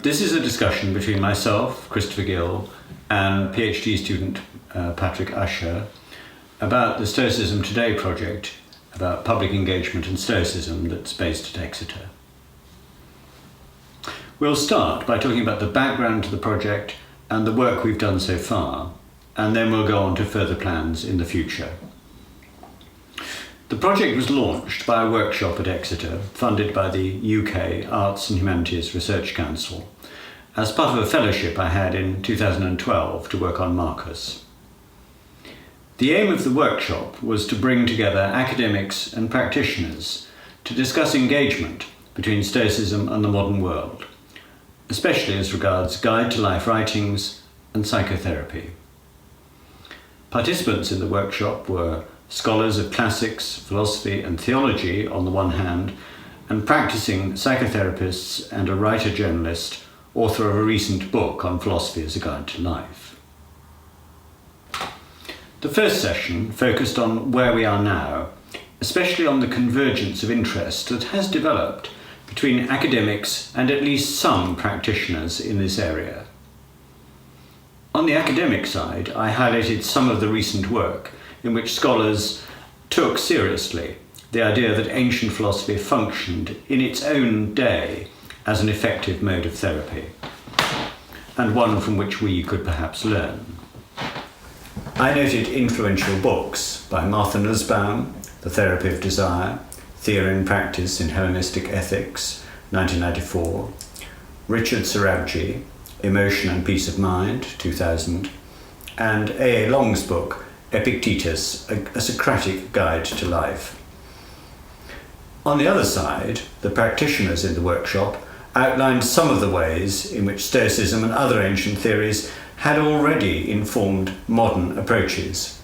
This is a discussion between myself, Christopher Gill, and PhD student Patrick Ussher about the Stoicism Today project about public engagement and Stoicism that's based at Exeter. We'll start by talking about the background to the project and the work we've done so far, and then we'll go on to further plans in the future. The project was launched by a workshop at Exeter, funded by the UK Arts and Humanities Research Council, as part of a fellowship I had in 2012 to work on Marcus. The aim of the workshop was to bring together academics and practitioners to discuss engagement between Stoicism and the modern world, especially as regards guide to life writings and psychotherapy. Participants in the workshop were scholars of classics, philosophy and theology on the one hand, and practicing psychotherapists and a writer-journalist, author of a recent book on philosophy as a guide to life. The first session focused on where we are now, especially on the convergence of interest that has developed between academics and at least some practitioners in this area. On the academic side, I highlighted some of the recent work in which scholars took seriously the idea that ancient philosophy functioned in its own day as an effective mode of therapy, and one from which we could perhaps learn. I noted influential books by Martha Nussbaum, The Therapy of Desire, Theory and Practice in Hellenistic Ethics, 1994, Richard Sorabji, Emotion and Peace of Mind, 2000, and A. Long's book, Epictetus, a Socratic Guide to Life. On the other side, the practitioners in the workshop outlined some of the ways in which Stoicism and other ancient theories had already informed modern approaches,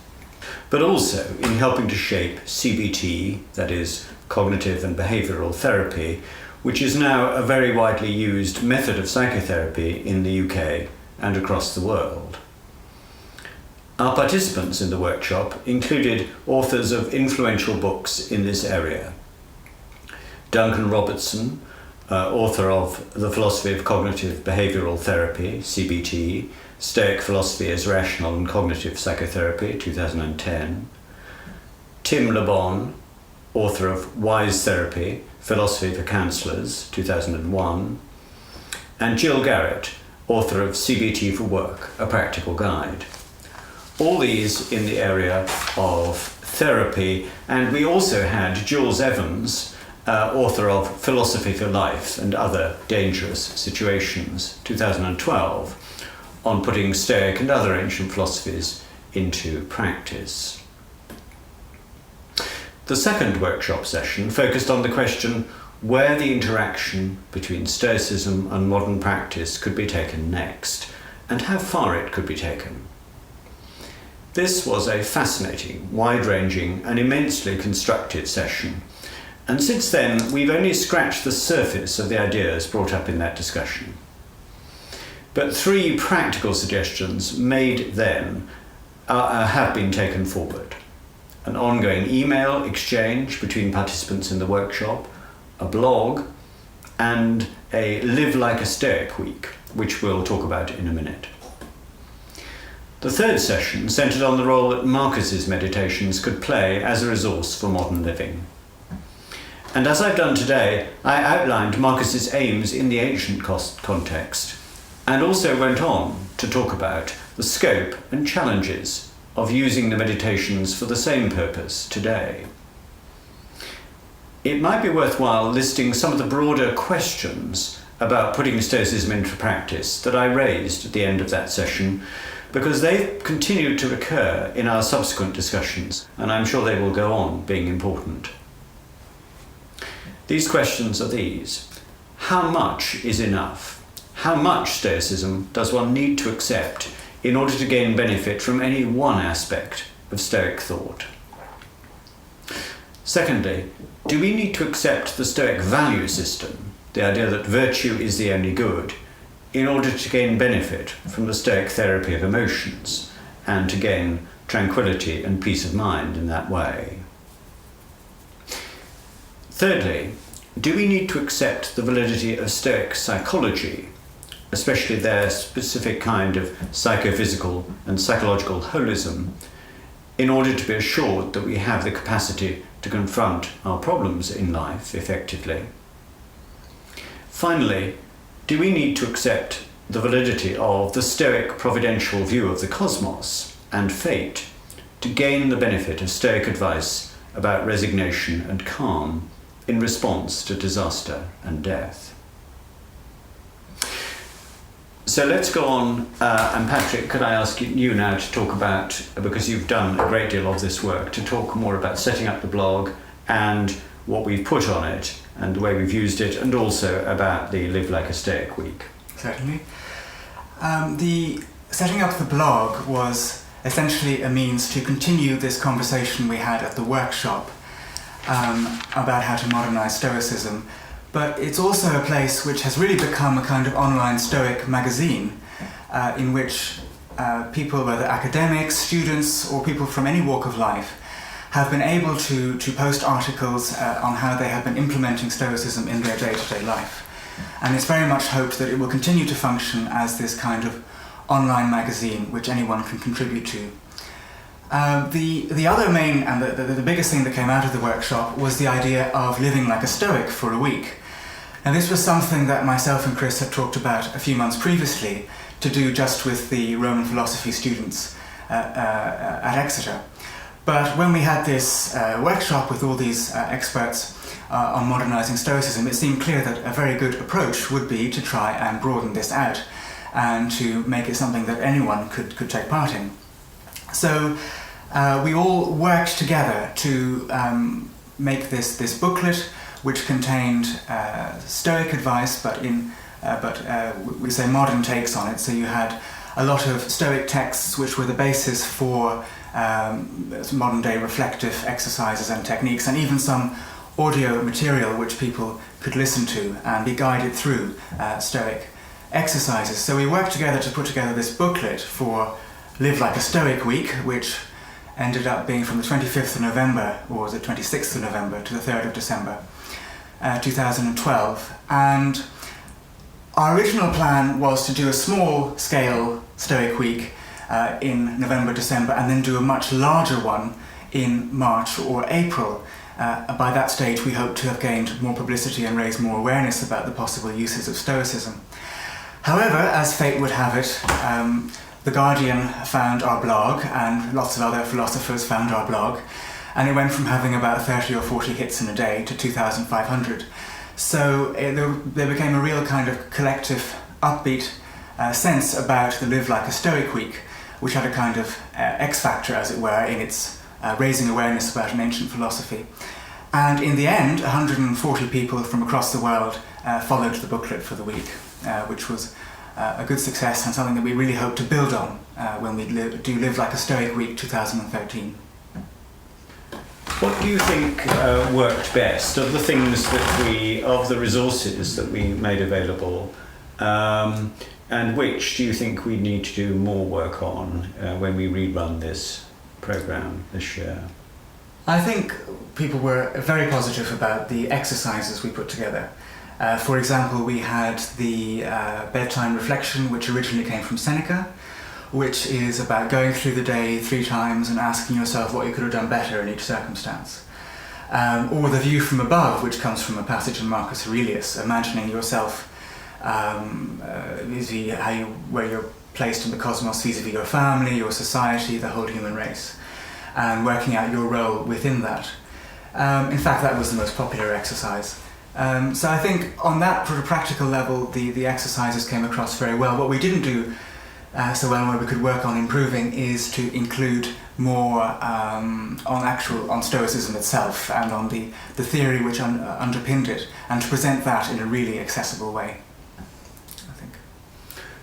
but also in helping to shape CBT, that is, cognitive and behavioural therapy, which is now a very widely used method of psychotherapy in the UK and across the world. Our participants in the workshop included authors of influential books in this area. Duncan Robertson, author of The Philosophy of Cognitive Behavioural Therapy, CBT, Stoic Philosophy as Rational and Cognitive Psychotherapy, 2010. Tim Le Bon, author of Wise Therapy, Philosophy for Counsellors, 2001. And Gill Garrett, author of CBT for Work, A Practical Guide. All these in the area of therapy, and we also had Jules Evans, author of Philosophy for Life and Other Dangerous Situations, 2012, on putting Stoic and other ancient philosophies into practice. The second workshop session focused on the question where the interaction between Stoicism and modern practice could be taken next, and how far it could be taken. This was a fascinating, wide-ranging and immensely constructive session, and since then we've only scratched the surface of the ideas brought up in that discussion. But three practical suggestions made then have been taken forward. An ongoing email exchange between participants in the workshop, a blog, and a Live Like a Stoic week, which we'll talk about in a minute. The third session centred on the role that Marcus's meditations could play as a resource for modern living. And as I've done today, I outlined Marcus's aims in the ancient context, and also went on to talk about the scope and challenges of using the meditations for the same purpose today. It might be worthwhile listing some of the broader questions about putting Stoicism into practice that I raised at the end of that session, because they've continued to recur in our subsequent discussions, and I'm sure they will go on being important. These questions are these. How much is enough? How much Stoicism does one need to accept in order to gain benefit from any one aspect of Stoic thought? Secondly, do we need to accept the Stoic value system, the idea that virtue is the only good, in order to gain benefit from the Stoic therapy of emotions and to gain tranquility and peace of mind in that way? Thirdly, do we need to accept the validity of Stoic psychology especially their specific kind of psychophysical and psychological holism, in order to be assured that we have the capacity to confront our problems in life effectively. Finally, do we need to accept the validity of the Stoic providential view of the cosmos and fate to gain the benefit of Stoic advice about resignation and calm in response to disaster and death? So let's go on, and Patrick, could I ask you now to talk about, because you've done a great deal of this work, to talk more about setting up the blog and what we've put on it and the way we've used it, and also about the Live Like a Stoic week. Certainly. The setting up the blog was essentially a means to continue this conversation we had at the workshop about how to modernize Stoicism. But it's also a place which has really become a kind of online Stoic magazine in which people, whether academics, students, or people from any walk of life, have been able to post articles on how they have been implementing Stoicism in their day-to-day life. And it's very much hoped that it will continue to function as this kind of online magazine which anyone can contribute to. The other main and the biggest thing that came out of the workshop was the idea of living like a Stoic for a week. And this was something that myself and Chris had talked about a few months previously to do just with the Roman philosophy students at Exeter. But when we had this workshop with all these experts on modernising Stoicism, it seemed clear that a very good approach would be to try and broaden this out and to make it something that anyone could take part in. So we all worked together to make this booklet, which contained Stoic advice, but we say modern takes on it. So you had a lot of Stoic texts which were the basis for modern day reflective exercises and techniques, and even some audio material which people could listen to and be guided through Stoic exercises. So we worked together to put together this booklet for Live Like a Stoic week, which ended up being from the 25th of November, or the 26th of November, to the 3rd of December 2012. And our original plan was to do a small-scale Stoic week in November, December, and then do a much larger one in March or April. By that stage, we hoped to have gained more publicity and raised more awareness about the possible uses of Stoicism. However, as fate would have it, The Guardian found our blog, and lots of other philosophers found our blog, and it went from having about 30 or 40 hits in a day to 2,500. So there became a real kind of collective, upbeat sense about the Live Like a Stoic week, which had a kind of X-factor, as it were, in its raising awareness about an ancient philosophy. And in the end, 140 people from across the world followed the booklet for the week, which was a good success and something that we really hope to build on when we do Live Like a Stoic week 2013. What do you think worked best of the things of the resources that we made available, and which do you think we need to do more work on when we rerun this programme this year? I think people were very positive about the exercises we put together. For example, we had the bedtime reflection, which originally came from Seneca, which is about going through the day 3 times and asking yourself what you could have done better in each circumstance. Or the view from above, which comes from a passage in Marcus Aurelius, imagining yourself vis-a-vis where you're placed in the cosmos, vis-a-vis your family, your society, the whole human race, and working out your role within that. In fact, that was the most popular exercise. So I think on that practical level, the exercises came across very well. What we didn't do so well, where we could work on improving, is to include more on Stoicism itself and on the theory which underpinned it, and to present that in a really accessible way, I think.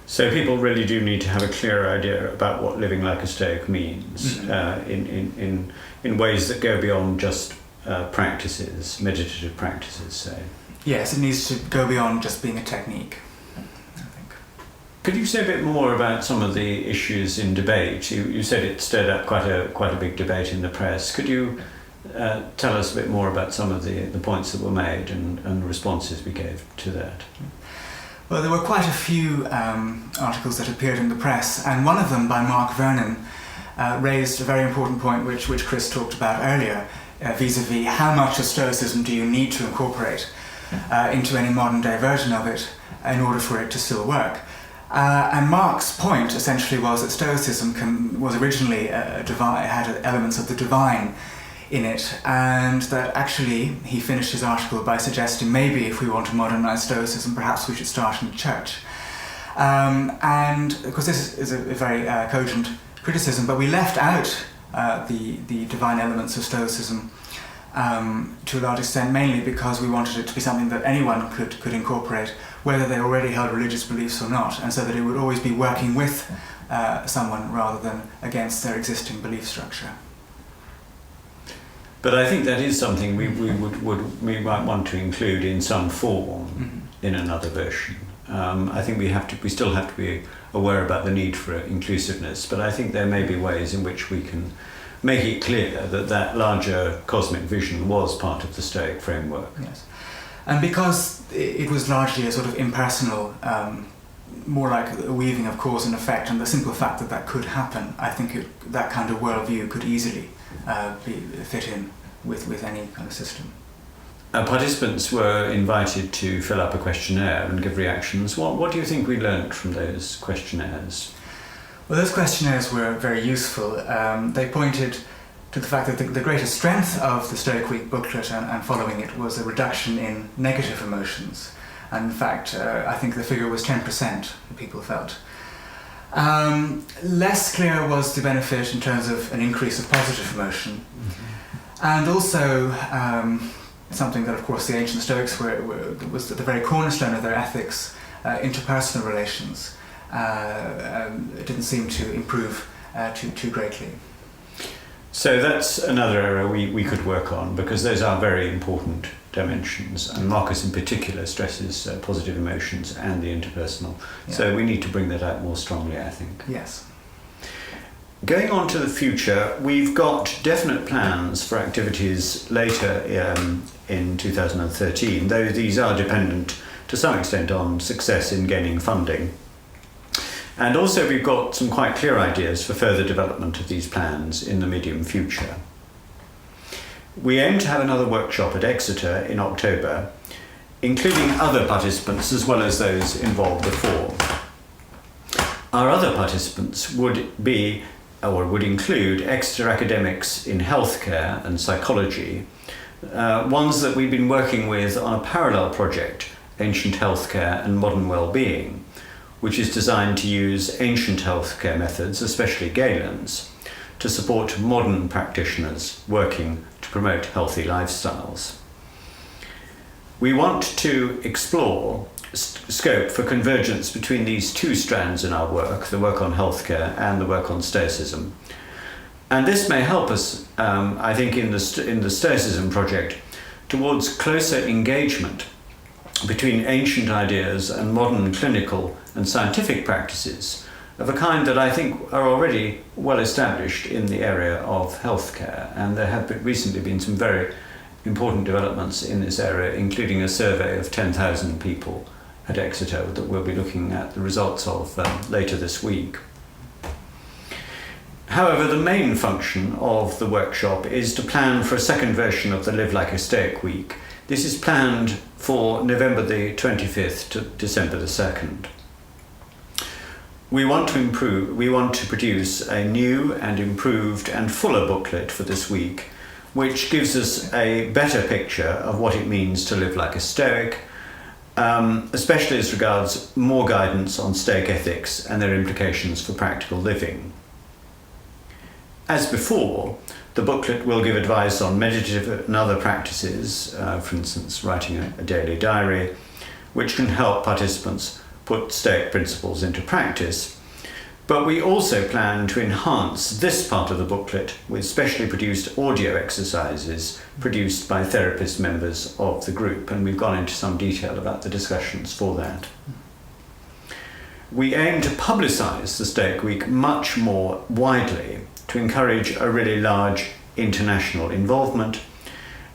So people really do need to have a clearer idea about what living like a Stoic means, in ways that go beyond just practices, meditative practices, say. Yes, it needs to go beyond just being a technique. Could you say a bit more about some of the issues in debate? You said it stirred up quite a big debate in the press. Could you tell us a bit more about some of the points that were made and the responses we gave to that? Well, there were quite a few articles that appeared in the press, and one of them by Mark Vernon raised a very important point which Chris talked about earlier, vis-a-vis how much of Stoicism do you need to incorporate into any modern day version of it in order for it to still work. And Mark's point essentially was that Stoicism was originally had elements of the divine in it, and that actually he finished his article by suggesting maybe if we want to modernize Stoicism, perhaps we should start in the church. And of course this is a very cogent criticism, but we left out the divine elements of Stoicism to a large extent, mainly because we wanted it to be something that anyone could incorporate, whether they already held religious beliefs or not, and so that it would always be working with someone rather than against their existing belief structure. But I think that is something we might want to include in some form in another version. I think we still have to be aware about the need for inclusiveness, but I think there may be ways in which we can make it clear that larger cosmic vision was part of the Stoic framework. Yes, and because it was largely a sort of impersonal, more like a weaving of cause and effect, and the simple fact that could happen, I think that kind of worldview could easily fit in with any kind of system. Participants were invited to fill up a questionnaire and give reactions. What do you think we learnt from those questionnaires? Well, those questionnaires were very useful. They pointed to the fact that the greatest strength of the Stoic Week booklet and following it was a reduction in negative emotions. And in fact, I think the figure was 10%, that people felt. Less clear was the benefit in terms of an increase of positive emotion. And also, something that of course the ancient Stoics was at the very cornerstone of their ethics, interpersonal relations. It didn't seem to improve too greatly. So that's another area we could work on, because those are very important dimensions, and Marcus in particular stresses positive emotions and the interpersonal. Yeah. So we need to bring that out more strongly, I think. Yes. Going on to the future, we've got definite plans for activities later in 2013, though these are dependent to some extent on success in gaining funding. And also we've got some quite clear ideas for further development of these plans in the medium future. We aim to have another workshop at Exeter in October, including other participants as well as those involved before. Our other participants would include Exeter academics in healthcare and psychology, ones that we've been working with on a parallel project, Ancient Healthcare and Modern Wellbeing, which is designed to use ancient healthcare methods, especially Galen's, to support modern practitioners working to promote healthy lifestyles. We want to explore scope for convergence between these two strands in our work, the work on healthcare and the work on Stoicism. And this may help us, I think, in the Stoicism project towards closer engagement between ancient ideas and modern clinical and scientific practices of a kind that I think are already well established in the area of healthcare. And there have recently been some very important developments in this area, including a survey of 10,000 people at Exeter that we'll be looking at the results of later this week. However, the main function of the workshop is to plan for a second version of the Live Like a Stoic Week. This is planned for November the 25th to December the 2nd. We want to produce a new and improved and fuller booklet for this week, which gives us a better picture of what it means to live like a Stoic, especially as regards more guidance on Stoic ethics and their implications for practical living. As before, the booklet will give advice on meditative and other practices, for instance, writing a daily diary, which can help participants put Stoic principles into practice. But we also plan to enhance this part of the booklet with specially produced audio exercises produced by therapist members of the group, and we've gone into some detail about the discussions for that. We aim to publicise the Stoic Week much more widely to encourage a really large international involvement,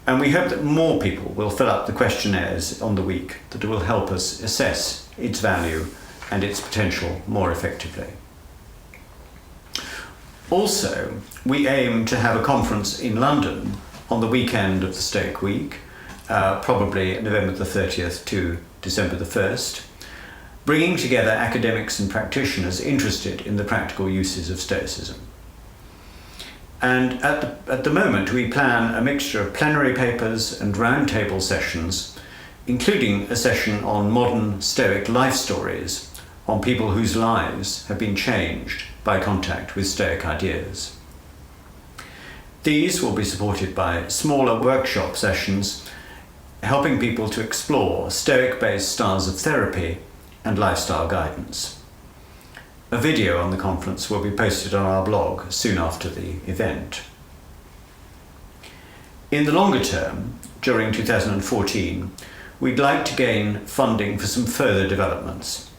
And we hope that more people will fill up the questionnaires on the week that will help us assess its value and its potential more effectively. Also, we aim to have a conference in London on the weekend of the Stoic Week, probably November the 30th to December the 1st, bringing together academics and practitioners interested in the practical uses of Stoicism. And at the moment, we plan a mixture of plenary papers and roundtable sessions, including a session on modern Stoic life stories, on people whose lives have been changed by contact with Stoic ideas. These will be supported by smaller workshop sessions, helping people to explore Stoic-based styles of therapy and lifestyle guidance. A video on the conference will be posted on our blog soon after the event. In the longer term, during 2014, we'd like to gain funding for some further developments.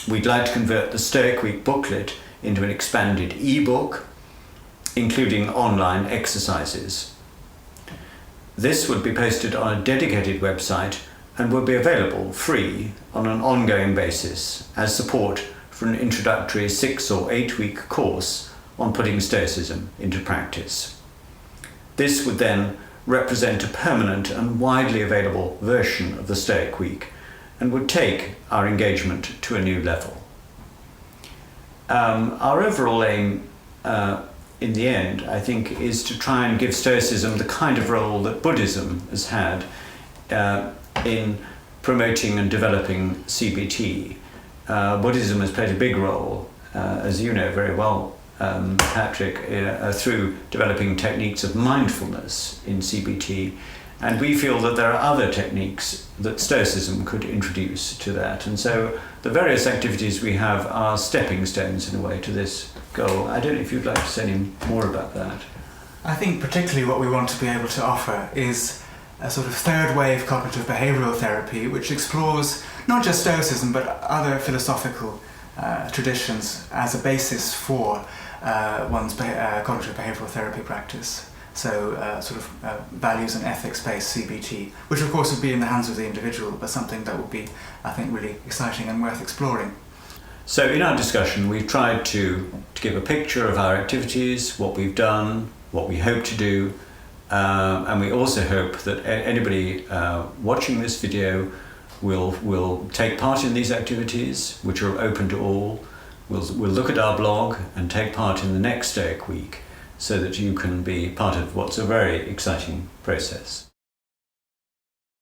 We'd like to convert the Stoic Week booklet into an expanded e-book, including online exercises. This would be posted on a dedicated website and will be available free on an ongoing basis as support for an introductory 6 or 8 week course on putting Stoicism into practice. This would then represent a permanent and widely available version of the Stoic Week and would take our engagement to a new level. Our overall aim in the end, I think, is to try and give Stoicism the kind of role that Buddhism has had in promoting and developing CBT. Buddhism has played a big role, as you know very well, Patrick, through developing techniques of mindfulness in CBT. And we feel that there are other techniques that Stoicism could introduce to that. And so the various activities we have are stepping stones in a way to this goal. I don't know if you'd like to say any more about that. I think particularly what we want to be able to offer is a sort of third wave cognitive behavioural therapy which explores not just Stoicism but other philosophical traditions as a basis for one's cognitive behavioural therapy practice. So values and ethics-based CBT, which of course would be in the hands of the individual, but something that would be, I think, really exciting and worth exploring. So in our discussion, we've tried to give a picture of our activities, what we've done, what we hope to do, and we also hope that anybody watching this video will take part in these activities, which are open to all. We'll look at our blog and take part in the next Stoic Week, so that you can be part of what's a very exciting process.